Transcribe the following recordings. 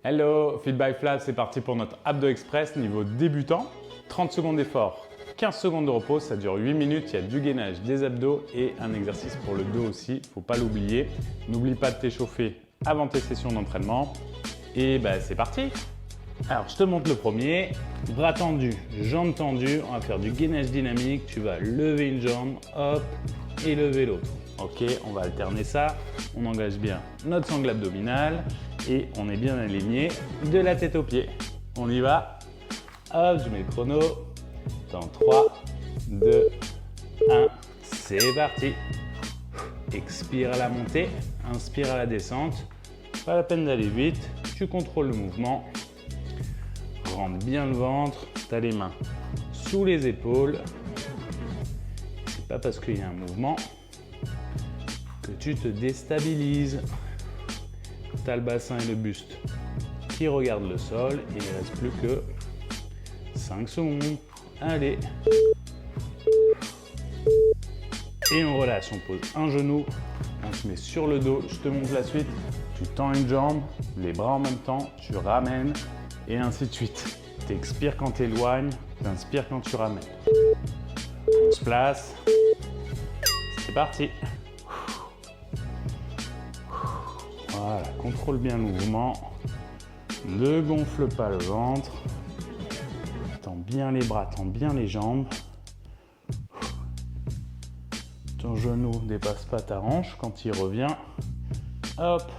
Hello, Fit by Flav, c'est parti pour notre Abdo Express niveau débutant. 30 secondes d'effort, 15 secondes de repos, ça dure 8 minutes, il y a du gainage, des abdos et un exercice pour le dos aussi, faut pas l'oublier. N'oublie pas de t'échauffer avant tes sessions d'entraînement. Et c'est parti. Alors je te montre le premier, bras tendus, jambes tendues, on va faire du gainage dynamique, tu vas lever une jambe, hop, et lever l'autre. Ok, on va alterner ça, on engage bien notre sangle abdominale et on est bien aligné de la tête aux pieds. On y va, hop, je mets le chrono, dans 3, 2, 1, c'est parti. Expire à la montée, inspire à la descente, pas la peine d'aller vite, tu contrôles le mouvement. Rentre bien le ventre, tu as les mains sous les épaules. C'est pas parce qu'il y a un mouvement que tu te déstabilises. Tu as le bassin et le buste qui regardent le sol et il ne reste plus que 5 secondes. Allez. Et on relâche, on pose un genou, on se met sur le dos, je te montre la suite. Tu tends une jambe, les bras en même temps, tu ramènes. Et ainsi de suite. Tu expires quand tu éloignes, tu inspires quand tu ramènes. On se place. C'est parti. Voilà, contrôle bien le mouvement. Ne gonfle pas le ventre. Tends bien les bras, tends bien les jambes. Ton genou ne dépasse pas ta hanche quand il revient. Hop.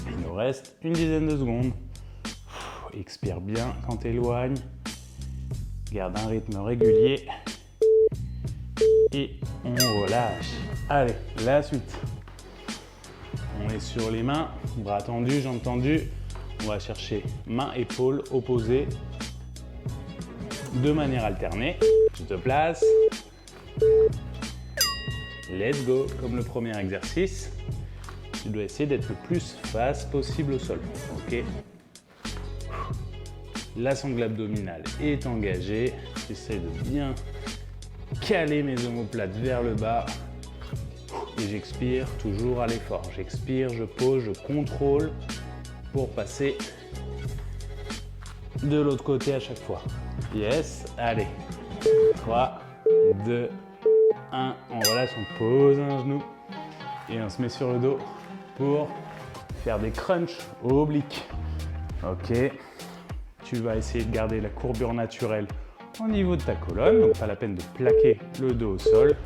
Il nous reste une dizaine de secondes. Expire bien quand tu éloignes. Garde un rythme régulier. Et on relâche. Allez, la suite. On est sur les mains, bras tendus, jambes tendues. On va chercher main, épaule opposée de manière alternée. Tu te places. Let's go, comme le premier exercice. Tu dois essayer d'être le plus face possible au sol. Ok. La sangle abdominale est engagée. J'essaie de bien caler mes omoplates vers le bas. Et j'expire toujours à l'effort. J'expire, je pose, je contrôle pour passer de l'autre côté à chaque fois. Yes, allez. 3, 2, 1. On relâche, on pose un genou. Et on se met sur le dos pour faire des crunchs obliques. Ok. Tu vas essayer de garder la courbure naturelle au niveau de ta colonne, donc pas la peine de plaquer le dos au sol.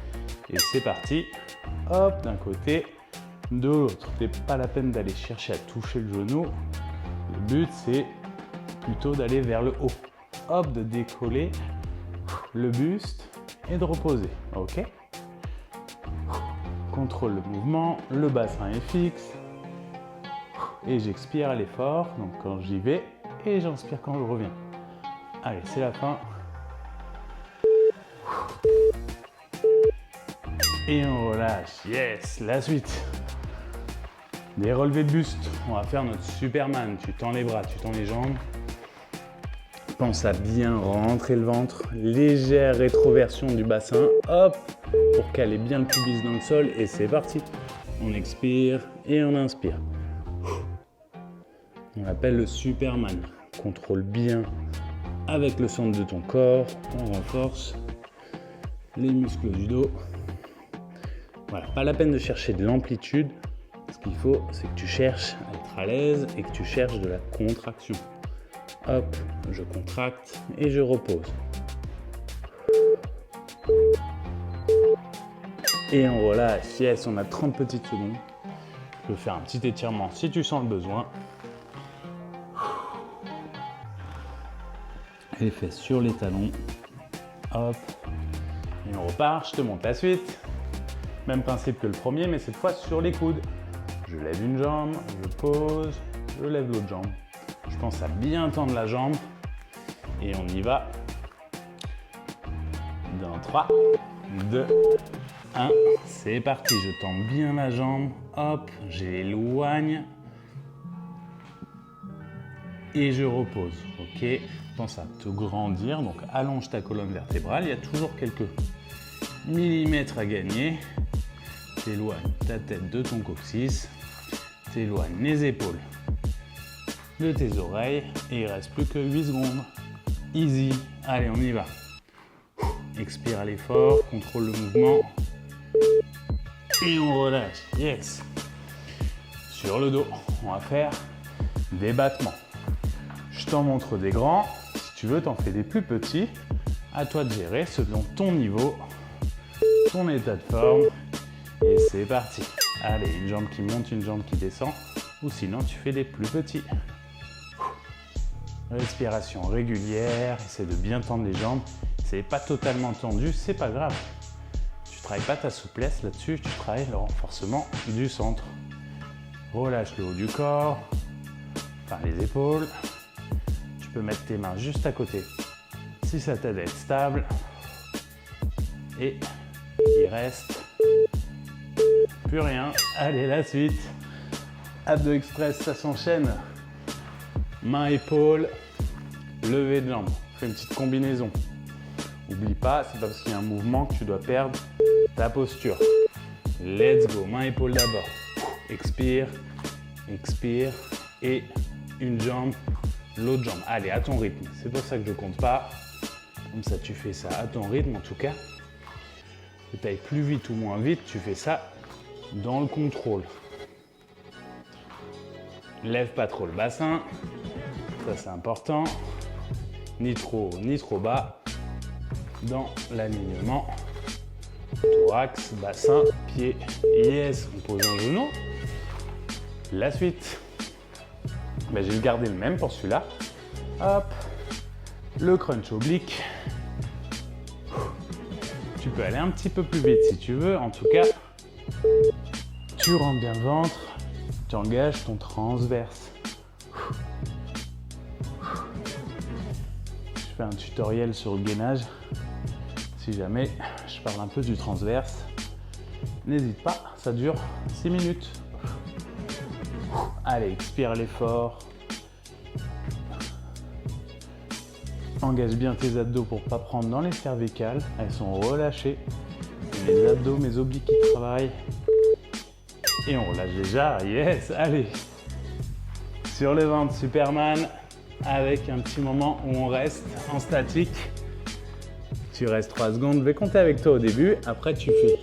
Et c'est parti, hop, d'un côté, de l'autre. C'est pas la peine d'aller chercher à toucher le genou. Le but, c'est plutôt d'aller vers le haut. Hop, de décoller le buste et de reposer. Ok. Contrôle le mouvement, le bassin est fixe. Et j'expire à l'effort, donc quand j'y vais, et j'inspire quand je reviens. Allez, c'est la fin. Et on relâche. Yes, la suite. Des relevés de buste. On va faire notre Superman. Tu tends les bras, tu tends les jambes. Pense à bien rentrer le ventre. Légère rétroversion du bassin. Hop, pour caler bien le pubis dans le sol. Et c'est parti. On expire et on inspire. On l'appelle le Superman. Contrôle bien avec le centre de ton corps. On renforce les muscles du dos. Voilà, pas la peine de chercher de l'amplitude. Ce qu'il faut, c'est que tu cherches à être à l'aise et que tu cherches de la contraction. Hop, je contracte et je repose. Et on relâche. Yes, on a 30 petites secondes. Tu peux faire un petit étirement si tu sens le besoin. Les fesses sur les talons. Hop. Et on repart. Je te montre la suite. Même principe que le premier, mais cette fois sur les coudes. Je lève une jambe, je pose, je lève l'autre jambe. Je pense à bien tendre la jambe. Et on y va. Dans 3, 2, 1. C'est parti. Je tends bien la jambe. Hop, j'éloigne. Et je repose. Ok. Pense à te grandir. Donc allonge ta colonne vertébrale. Il y a toujours quelques millimètres à gagner. T'éloignes ta tête de ton coccyx. T'éloignes les épaules de tes oreilles et il reste plus que 8 secondes. Easy. Allez, on y va. Expire à l'effort, contrôle le mouvement. Et on relâche. Yes. Sur le dos, on va faire des battements. Je t'en montre des grands. Si tu veux, t'en fais des plus petits. À toi de gérer selon ton niveau, ton état de forme. Et c'est parti. Allez, une jambe qui monte, une jambe qui descend. Ou sinon, tu fais des plus petits. Respiration régulière. Essaie de bien tendre les jambes. C'est pas totalement tendu, c'est pas grave. Tu travailles pas ta souplesse là-dessus, tu travailles le renforcement du centre. Relâche le haut du corps, enfin les épaules. Tu peux mettre tes mains juste à côté si ça t'aide à être stable. Et il reste plus rien. Allez, la suite. Abdos express, ça s'enchaîne. Main, épaule, lever de jambe. Fais une petite combinaison. N'oublie pas, c'est pas parce qu'il y a un mouvement que tu dois perdre ta posture. Let's go, main, épaule d'abord. Expire, expire et une jambe, l'autre jambe. Allez, à ton rythme. C'est pour ça que je compte pas. Comme ça, tu fais ça à ton rythme en tout cas. Que tu ailles plus vite ou moins vite, tu fais ça dans le contrôle. Lève pas trop le bassin. Ça, c'est important. Ni trop haut, ni trop bas. Dans l'alignement, thorax, bassin, pied, yes, on pose un genou. La suite, ben, j'ai gardé le même pour celui-là. Hop, le crunch oblique. Tu peux aller un petit peu plus vite si tu veux, en tout cas, tu rentres bien le ventre, tu engages ton transverse. Je fais un tutoriel sur le gainage. Si jamais je parle un peu du transverse, n'hésite pas, ça dure 6 minutes. Allez, expire l'effort. Engage bien tes abdos pour ne pas prendre dans les cervicales. Elles sont relâchées. Mes abdos, mes obliques qui travaillent. Et on relâche déjà. Yes, allez. Sur le ventre, Superman. Avec un petit moment où on reste en statique. Tu restes 3 secondes, je vais compter avec toi au début, après tu fais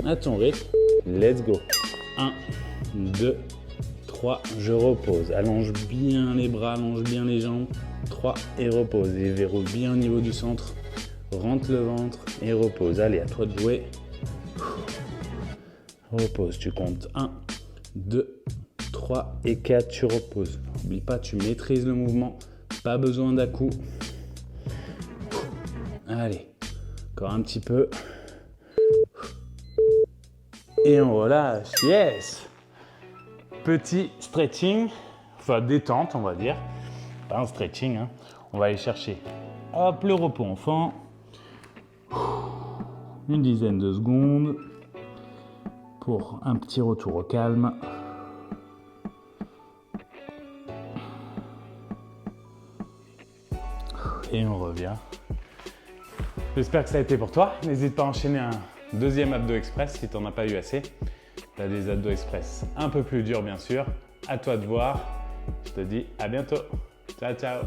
à ton rythme, let's go. 1, 2, 3, je repose, allonge bien les bras, allonge bien les jambes, 3 et repose, et verrouille bien au niveau du centre, rentre le ventre et repose, allez à toi de jouer. Repose, tu comptes 1, 2, 3 et 4, tu reposes. N'oublie pas, tu maîtrises le mouvement, pas besoin d'à-coup. Allez, encore un petit peu. Et on relâche, yes. Petit stretching, enfin détente on va dire. Pas un stretching, hein. On va aller chercher, hop, le repos enfant. Une dizaine de secondes pour un petit retour au calme. Et on revient. J'espère que ça a été pour toi. N'hésite pas à enchaîner un deuxième abdo express si tu n'en as pas eu assez. Tu as des abdos express un peu plus durs bien sûr. À toi de voir. Je te dis à bientôt. Ciao, ciao.